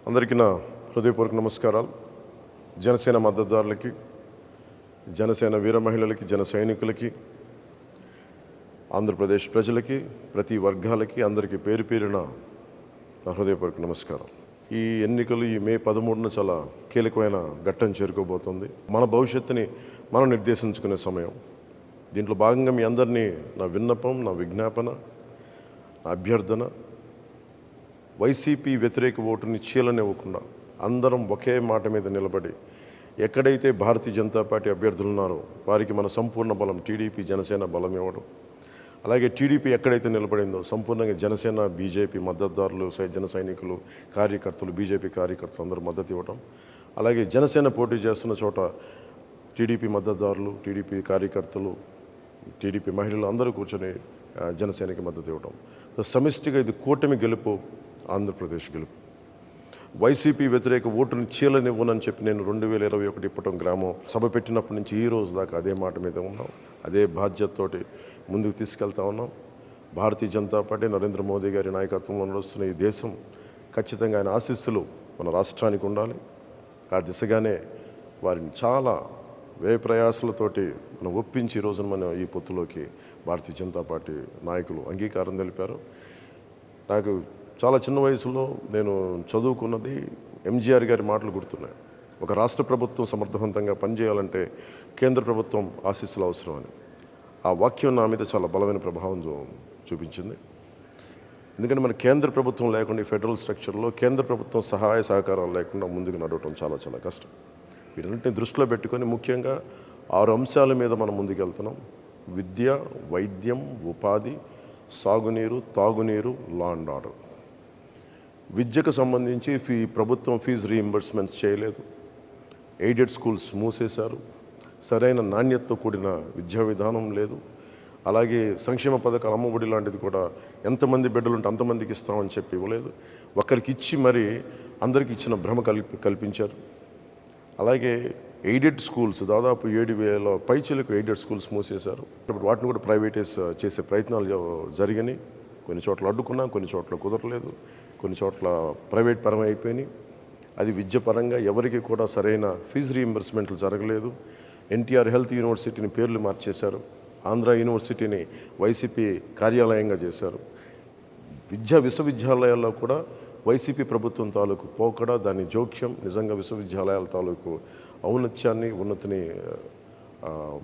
అందరికీ నా హృదయపూర్వక నమస్కారాలు. జనసేన మద్దతుదారులకి, జనసేన వీర మహిళలకి, జన సైనికులకి, ఆంధ్రప్రదేశ్ ప్రజలకి, ప్రతి వర్గాలకి అందరికీ పేరు పేరున నా హృదయపూర్వక నమస్కారం. ఈ ఎన్నికలు ఈ మే 13న చాలా కీలకమైన ఘట్టం చేరుకోబోతుంది. మన భవిష్యత్తుని మనం నిర్దేశించుకునే సమయం. దీంట్లో భాగంగా మీ అందరినీ నా విన్నపం, నా విజ్ఞాపన, నా అభ్యర్థన, వైసీపీ వ్యతిరేక ఓటుని చీలనివ్వకుండా అందరం ఒకే మాట మీద నిలబడి ఎక్కడైతే భారతీయ జనతా పార్టీ అభ్యర్థులు ఉన్నారో వారికి మన సంపూర్ణ బలం టీడీపీ జనసేన బలం ఇవ్వడం, అలాగే టీడీపీ ఎక్కడైతే నిలబడిందో సంపూర్ణంగా జనసేన బీజేపీ మద్దతుదారులు, జన సైనికులు, కార్యకర్తలు, బీజేపీ కార్యకర్తలు అందరూ మద్దతు ఇవ్వడం, అలాగే జనసేన పోటీ చేస్తున్న చోట టీడీపీ మద్దతుదారులు, టీడీపీ కార్యకర్తలు, టీడీపీ మహిళలు అందరూ కూర్చొని జనసేనకి మద్దతు ఇవ్వడం. సమిష్టిగా ఇది కూటమి గెలుపు, ఆంధ్రప్రదేశ్ గెలుపు. వైసీపీ వ్యతిరేక ఓటుని చీలనివ్వనని చెప్పి నేను 2021 ఇప్పటం గ్రామం సభ పెట్టినప్పటి నుంచి ఈ రోజు దాకా అదే మాట మీద ఉన్నాం. అదే బాధ్యతతోటి ముందుకు తీసుకెళ్తా ఉన్నాం. భారతీయ జనతా పార్టీ నరేంద్ర మోదీ గారి నాయకత్వంలో నడుస్తున్న ఈ దేశం ఖచ్చితంగా ఆయన ఆశీస్సులు మన రాష్ట్రానికి ఉండాలి. ఆ దిశగానే వారిని చాలా వ్యయ ప్రయాసాలతోటి మనం ఒప్పించి ఈ రోజున మనం ఈ పొత్తులోకి భారతీయ జనతా పార్టీ నాయకులు అంగీకారం తెలిపారు. నాకు చాలా చిన్న వయసులో నేను చదువుకున్నది ఎంజీఆర్ గారి మాటలు గుర్తున్నాయి. ఒక రాష్ట్ర ప్రభుత్వం సమర్థవంతంగా పనిచేయాలంటే కేంద్ర ప్రభుత్వం ఆశీస్సులు అవసరమని. ఆ వాక్యం నా మీద చాలా బలమైన ప్రభావం చూపించింది. ఎందుకంటే మన కేంద్ర ప్రభుత్వం లేకుండా ఈ ఫెడరల్ స్ట్రక్చర్లో కేంద్ర ప్రభుత్వం సహాయ సహకారాలు లేకుండా ముందుకు నడవటం చాలా చాలా కష్టం. వీటన్నింటిని దృష్టిలో పెట్టుకొని ముఖ్యంగా 6 అంశాల మీద మనం ముందుకెళ్తున్నాం. విద్య, వైద్యం, ఉపాధి, సాగునీరు, తాగునీరు, లా అండ్ ఆర్డర్. విద్యకు సంబంధించి ప్రభుత్వం ఫీజు రీయింబర్స్మెంట్స్ చేయలేదు. ఎయిడెడ్ స్కూల్స్ మూసేశారు. సరైన నాణ్యతతో కూడిన విద్యా విధానం లేదు. అలాగే సంక్షేమ పథకాలు, అమ్మఒడి లాంటిది కూడా ఎంతమంది బిడ్డలు ఉంటే అంతమందికి ఇస్తామని చెప్పి ఇవ్వలేదు. ఒకరికి ఇచ్చి మరి అందరికి ఇచ్చిన భ్రమ కల్పించారు. అలాగే ఎయిడెడ్ స్కూల్స్ దాదాపు 7,000 పైచలకు ఎయిడెడ్ స్కూల్స్ మూసేశారు. వాటిని కూడా ప్రైవేటైజ్ చేసే ప్రయత్నాలు జరిగినాయి. కొన్ని చోట్ల అడ్డుకున్నా, కొన్ని చోట్ల కుదరలేదు, కొన్ని చోట్ల ప్రైవేట్ పరం అయిపోయినాయి. అది విద్యపరంగా ఎవరికి కూడా సరైన ఫీజు రీయింబర్స్మెంట్లు జరగలేదు. ఎన్టీఆర్ హెల్త్ యూనివర్సిటీని పేర్లు మార్చేశారు. ఆంధ్ర యూనివర్సిటీని వైసీపీ కార్యాలయంగా చేశారు. విశ్వవిద్యాలయాల్లో కూడా వైసీపీ ప్రభుత్వం తాలూకు పోకడ, దాని జోక్యం నిజంగా విశ్వవిద్యాలయాల తాలూకు ఔన్నత్యాన్ని, ఉన్నతిని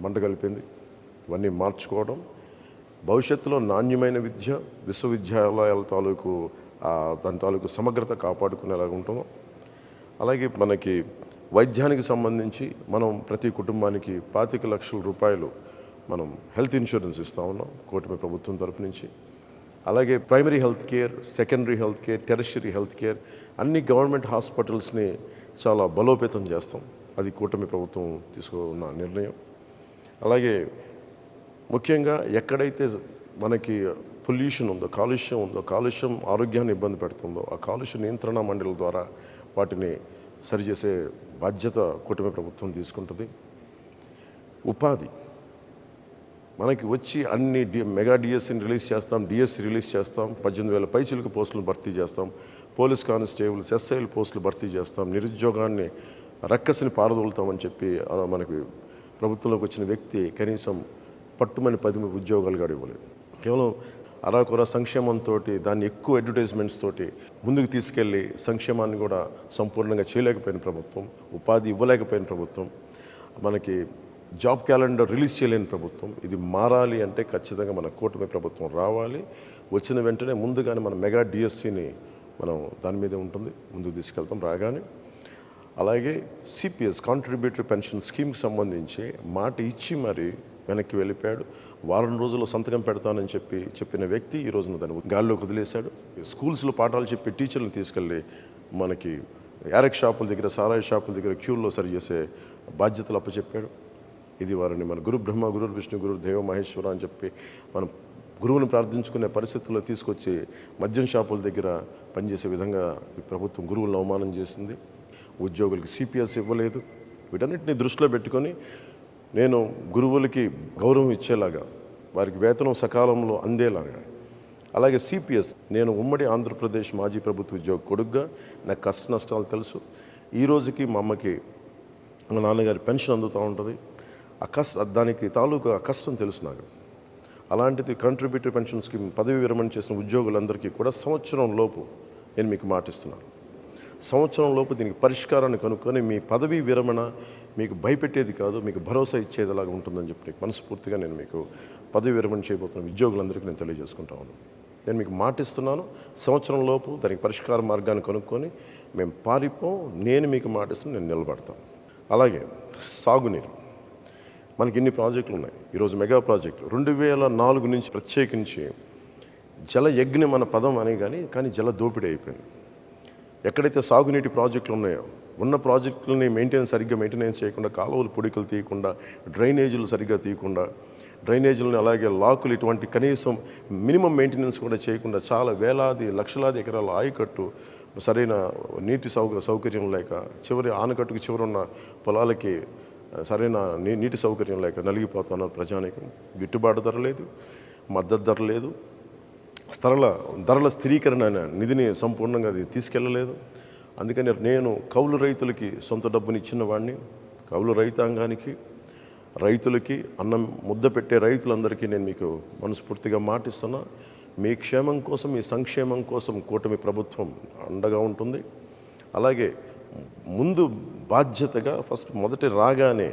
మంటగలిపింది. ఇవన్నీ మార్చుకోవడం, భవిష్యత్తులో నాణ్యమైన విద్య, విశ్వవిద్యాలయాల తాలూకు దాని తాలూకు సమగ్రత కాపాడుకునేలాగా ఉంటాము. అలాగే మనకి వైద్యానికి సంబంధించి మనం ప్రతి కుటుంబానికి 25 లక్షల రూపాయలు మనం హెల్త్ ఇన్సూరెన్స్ ఇస్తూ ఉన్నాం కూటమి ప్రభుత్వం తరపు నుంచి. అలాగే primary health care, secondary health care, tertiary health care అన్ని గవర్నమెంట్ హాస్పిటల్స్ని చాలా బలోపేతం చేస్తాం. అది కూటమి ప్రభుత్వం తీసుకున్న నిర్ణయం. అలాగే ముఖ్యంగా ఎక్కడైతే మనకి పొల్యూషన్ ఉందో, కాలుష్యం ఆరోగ్యాన్ని ఇబ్బంది పెడుతుందో ఆ కాలుష్య నియంత్రణ మండలి ద్వారా వాటిని సరిచేసే బాధ్యత కూటమి ప్రభుత్వం తీసుకుంటుంది. ఉపాధి మనకి వచ్చి అన్ని మెగా డిఎస్సిని రిలీజ్ చేస్తాం, డిఎస్సి రిలీజ్ చేస్తాం, 18,000 పైచిలకు పోస్టులను భర్తీ చేస్తాం, పోలీస్ కానిస్టేబుల్స్, ఎస్ఐల పోస్టులు భర్తీ చేస్తాం, నిరుద్యోగాన్ని రక్కసిని పారదోలుతామని చెప్పి మనకి ప్రభుత్వంలోకి వచ్చిన వ్యక్తి కనీసం పట్టుమని 10 ఉద్యోగాలు కూడా ఇవ్వలేదు. కేవలం అరాకొర సంక్షేమంతో, దాన్ని ఎక్కువ అడ్వర్టైజ్మెంట్స్ తోటి ముందుకు తీసుకెళ్ళి సంక్షేమాన్ని కూడా సంపూర్ణంగా చేయలేకపోయిన ప్రభుత్వం, ఉపాధి ఇవ్వలేకపోయిన ప్రభుత్వం, మనకి జాబ్ క్యాలెండర్ రిలీజ్ చేయలేని ప్రభుత్వం. ఇది మారాలి అంటే ఖచ్చితంగా మన కూటమి ప్రభుత్వం రావాలి. వచ్చిన వెంటనే ముందుగానే మన మెగా డిఎస్సిని మనం దాని మీదే ఉంటుంది, ముందుకు తీసుకెళ్తాం రాగానే. అలాగే సిపిఎస్ కాంట్రిబ్యూటరీ పెన్షన్ స్కీమ్కి సంబంధించి మాట ఇచ్చి మరి వెనక్కి వెళ్ళిపోయాడు. వారం రోజుల్లో సంతకం పెడతానని చెప్పిన వ్యక్తి ఈ రోజున దాన్ని గాల్లోకి వదిలేశాడు. స్కూల్స్లో పాఠాలు చెప్పి టీచర్లను తీసుకెళ్ళి మనకి యారెక్ షాపుల దగ్గర, సారాయి షాపుల దగ్గర క్యూల్లో సరిచేసే బాధ్యతలు అప్పచెప్పాడు. ఇది వారిని మన గురు బ్రహ్మ, గురు విష్ణు, గురు దేవ మహేశ్వర అని చెప్పి మనం గురువుని ప్రార్థించుకునే పరిస్థితుల్లో తీసుకొచ్చి మద్యం షాపుల దగ్గర పనిచేసే విధంగా ఈ ప్రభుత్వం గురువులను అవమానం చేసింది. ఉద్యోగులకి సిపిఎస్ ఇవ్వలేదు. వీటన్నిటిని దృష్టిలో పెట్టుకొని నేను గురువులకి గౌరవం ఇచ్చేలాగా, వారికి వేతనం సకాలంలో అందేలాగా, అలాగే సిపిఎస్, నేను ఉమ్మడి ఆంధ్రప్రదేశ్ మాజీ ప్రభుత్వ ఉద్యోగి కొడుగ్గా నాకు కష్ట నష్టాలు తెలుసు. ఈ రోజుకి మా అమ్మకి మా నాన్నగారి పెన్షన్ అందుతూ ఉంటుంది. దానికి తాలూకా కష్టం తెలుసు నాకు. అలాంటిది కంట్రిబ్యూటరీ పెన్షన్ స్కీమ్ పదవి విరమణ చేసిన ఉద్యోగులందరికీ కూడా సంవత్సరం లోపు నేను మీకు మాటిస్తున్నాను. సంవత్సరం లోపు దీనికి పరిష్కారాన్ని కనుక్కొని మీ పదవీ విరమణ మీకు భయపెట్టేది కాదు, మీకు భరోసా ఇచ్చేదిలాగా ఉంటుందని చెప్పి మనస్ఫూర్తిగా నేను మీకు పదవి విరమణ చేయబోతున్న ఉద్యోగులందరికీ నేను తెలియజేసుకుంటా ఉన్నాను. నేను మీకు మాటిస్తున్నాను, సంవత్సరం లోపు దానికి పరిష్కార మార్గాన్ని కనుక్కొని మేము పారిపోం. నేను మీకు మాటిస్తున్నాను, నేను నిలబడతాను. అలాగే సాగునీరు, మనకి ఇన్ని ప్రాజెక్టులు ఉన్నాయి. ఈరోజు మెగా ప్రాజెక్టు 2004 నుంచి ప్రత్యేకించి జల యజ్ఞం మన పదం అని కానీ జల దోపిడీ అయిపోయింది. ఎక్కడైతే సాగునీటి ప్రాజెక్టులు ఉన్నాయో ఉన్న ప్రాజెక్టులని సరిగ్గా మెయింటెనెన్స్ చేయకుండా, కాలువలు పొడికలు తీయకుండా, డ్రైనేజీలు సరిగ్గా తీయకుండా, డ్రైనేజీలను అలాగే లాకులు ఇటువంటి కనీసం మినిమం మెయింటెనెన్స్ కూడా చేయకుండా చాలా వేలాది లక్షలాది ఎకరాల ఆయకట్టు సరైన నీటి సౌకర్యం లేక, చివరి ఆనకట్టుకు చివరున్న పొలాలకి సరైన నీటి సౌకర్యం లేక నలిగిపోతున్నారు ప్రజానీకం. గిట్టుబాటు ధర లేదు, మద్దతు ధర లేదు, ధరల స్థిరీకరణ నిధిని సంపూర్ణంగా అది తీసుకెళ్ళలేదు. అందుకని నేను కౌలు రైతులకి సొంత డబ్బుని ఇచ్చిన వాడిని, కౌలు రైతాంగానికి, రైతులకి, అన్నం ముద్ద పెట్టే రైతులందరికీ నేను మీకు మనస్ఫూర్తిగా మాటిస్తున్నా. మీ క్షేమం కోసం, మీ సంక్షేమం కోసం కూటమి ప్రభుత్వం అండగా ఉంటుంది. అలాగే ముందు బాధ్యతగా మొదటి రాగానే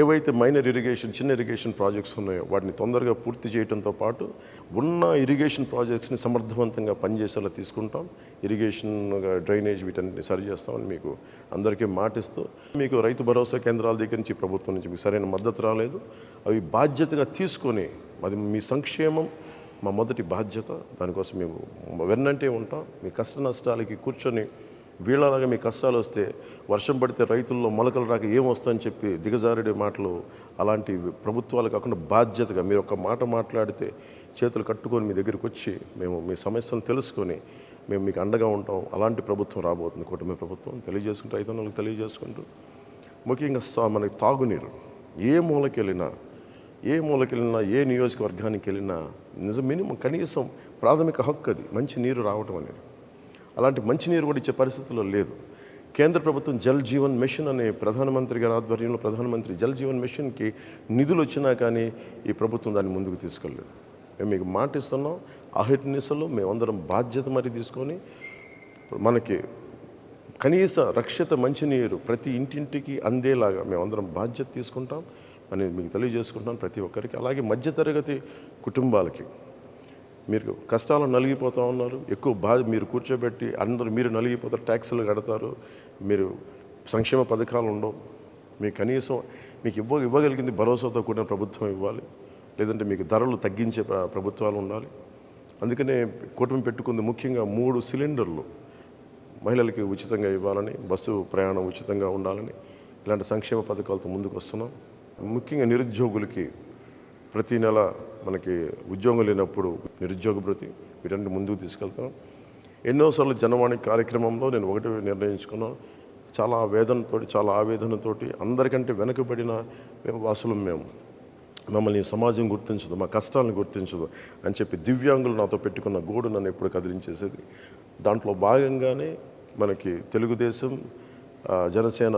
ఏవైతే మైనర్ ఇరిగేషన్, చిన్న ఇరిగేషన్ ప్రాజెక్ట్స్ ఉన్నాయో వాటిని తొందరగా పూర్తి చేయడంతో పాటు ఉన్న ఇరిగేషన్ ప్రాజెక్ట్స్ని సమర్థవంతంగా పనిచేసేలా తీసుకుంటాం. ఇరిగేషన్, డ్రైనేజ్ వీటన్నిటిని సరి చేస్తామని మీకు అందరికీ మాటిస్తూ, మీకు రైతు భరోసా కేంద్రాల దగ్గర నుంచి ప్రభుత్వం నుంచి మీకు సరైన మద్దతు రాలేదు. అవి బాధ్యతగా తీసుకొని, అది మీ సంక్షేమం మా మొదటి బాధ్యత. దానికోసం మేము వెన్నంటే ఉంటాం. మీ కష్ట నష్టాలకి కూర్చొని వీళ్ళలాగా మీ కష్టాలు వస్తే, వర్షం పడితే రైతుల్లో మొలకలు రాక ఏమొస్తుందని చెప్పి దిగజారుడే మాటలు, అలాంటి ప్రభుత్వాలు కాకుండా బాధ్యతగా మీరు ఒక మాట మాట్లాడితే చేతులు కట్టుకొని మీ దగ్గరికి వచ్చి మేము మీ సమస్యలను తెలుసుకొని మేము మీకు అండగా ఉంటాం. అలాంటి ప్రభుత్వం రాబోతుంది కూటమి ప్రభుత్వం. తెలియజేసుకుంటూ రైతన్నలకు తెలియజేసుకుంటూ, ముఖ్యంగా మనకి తాగునీరు ఏ మూలకెళ్ళినా, ఏ నియోజకవర్గానికి వెళ్ళినా మినిమం కనీసం ప్రాథమిక హక్కు అది, మంచి నీరు రావటం అనేది. అలాంటి మంచినీరు కూడా ఇచ్చే పరిస్థితుల్లో లేదు. కేంద్ర ప్రభుత్వం జల్ జీవన్ మిషన్ అనే ప్రధానమంత్రి గారి ఆధ్వర్యంలో ప్రధానమంత్రి జల్ జీవన్ మిషన్కి నిధులు వచ్చినా కానీ ఈ ప్రభుత్వం దాన్ని ముందుకు తీసుకెళ్ళలేదు. మేము మీకు మాటిస్తున్నాం, అహిర్నిశలు మేమందరం బాధ్యత మరి తీసుకొని మనకి కనీస రక్షిత మంచినీరు ప్రతి ఇంటింటికి అందేలాగా మేమందరం బాధ్యత తీసుకుంటాం అని మీకు తెలియజేసుకుంటాం ప్రతి ఒక్కరికి. అలాగే మధ్యతరగతి కుటుంబాలకి, మీరు కష్టాలు నలిగిపోతూ ఉన్నారు, ఎక్కువ మీరు కూర్చోబెట్టి అందరూ మీరు నలిగిపోతారు, ట్యాక్సులు కడతారు, మీరు సంక్షేమ పథకాలు ఉండవు. మీకు కనీసం మీకు ఇవ్వగలిగింది భరోసాతో కూడిన ప్రభుత్వం ఇవ్వాలి, లేదంటే మీకు ధరలు తగ్గించే ప్రభుత్వాలు ఉండాలి. అందుకనే కూటమి పెట్టుకుంది ముఖ్యంగా 3 సిలిండర్లు మహిళలకి ఉచితంగా ఇవ్వాలని, బస్సు ప్రయాణం ఉచితంగా ఉండాలని, ఇలాంటి సంక్షేమ పథకాలతో ముందుకు వస్తున్నాం. ముఖ్యంగా నిరుద్యోగులకి ప్రతి నెల మనకి ఉద్యోగం లేనప్పుడు నిరుద్యోగ భృతి, వీటన్ని ముందుకు తీసుకెళ్తాం. ఎన్నోసార్లు జనవాణి కార్యక్రమంలో నేను ఒకటి నిర్ణయించుకున్నాను, చాలా వేదనతోటి, చాలా ఆవేదనతోటి, అందరికంటే వెనకబడిన వాసులం మేము, మమ్మల్ని సమాజం గుర్తించదు, మా కష్టాలను గుర్తించదు అని చెప్పి దివ్యాంగులు నాతో పెట్టుకున్న గోడు నన్ను ఎప్పుడు కదిలించేసేది. దాంట్లో భాగంగానే మనకి తెలుగుదేశం, జనసేన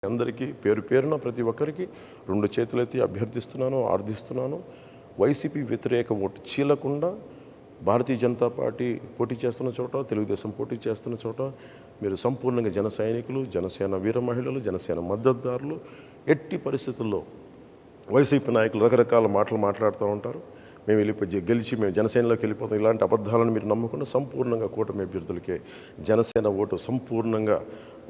అందరికీ పేరు పేరున ప్రతి ఒక్కరికి 2 చేతులెత్తి అభ్యర్థిస్తున్నాను, ఆర్థిస్తున్నాను. వైసీపీ వ్యతిరేక ఓటు చీలకుండా భారతీయ జనతా పార్టీ పోటీ చేస్తున్న చోట, తెలుగుదేశం పోటీ చేస్తున్న చోట మీరు సంపూర్ణంగా జన సైనికులు, జనసేన వీర మహిళలు, జనసేన మద్దతుదారులు ఎట్టి పరిస్థితుల్లో వైసీపీ నాయకులు రకరకాల మాటలు మాట్లాడుతూ ఉంటారు. మేము గెలిచి మేము జనసేనలోకి వెళ్ళిపోతాం, ఇలాంటి అబద్ధాలను మీరు నమ్మకుండా సంపూర్ణంగా కూటమి అభ్యర్థులకే జనసేన ఓటు సంపూర్ణంగా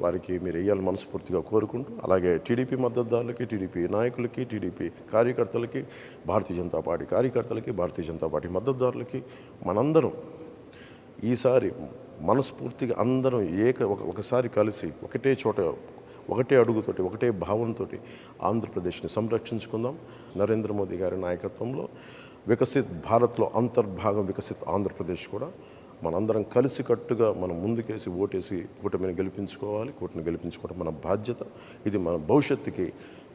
వారికి మీరు వేయాలని మనస్ఫూర్తిగా కోరుకుంటూ, అలాగే టీడీపీ మద్దతుదారులకి, టీడీపీ నాయకులకి, టీడీపీ కార్యకర్తలకి, భారతీయ జనతా పార్టీ కార్యకర్తలకి, భారతీయ జనతా పార్టీ మద్దతుదారులకి మనందరం ఈసారి మనస్ఫూర్తిగా అందరం ఒకసారి కలిసి ఒకటే చోట, ఒకటే అడుగుతోటి, ఒకటే భావంతో ఆంధ్రప్రదేశ్ని సంరక్షించుకుందాం. నరేంద్ర మోదీ గారి నాయకత్వంలో వికసిత్ భారత్లో అంతర్భాగం వికసిత్ ఆంధ్రప్రదేశ్ కూడా మనందరం కలిసికట్టుగా మనం ముందుకేసి ఓటేసి కూటమిని గెలిపించుకోవాలి. కూటమిని గెలిపించుకోవడం మన బాధ్యత. ఇది మన భవిష్యత్తుకి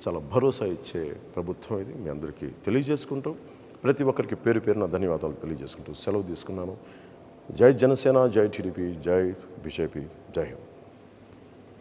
చాలా భరోసా ఇచ్చే ప్రభుత్వం. ఇది మీ అందరికీ తెలియజేసుకుంటూ, ప్రతి ఒక్కరికి పేరు పేరున ధన్యవాదాలు తెలియజేసుకుంటూ సెలవు తీసుకున్నాను. జై జనసేన, జై టీడీపీ, జై బీజేపీ, జై హింద్.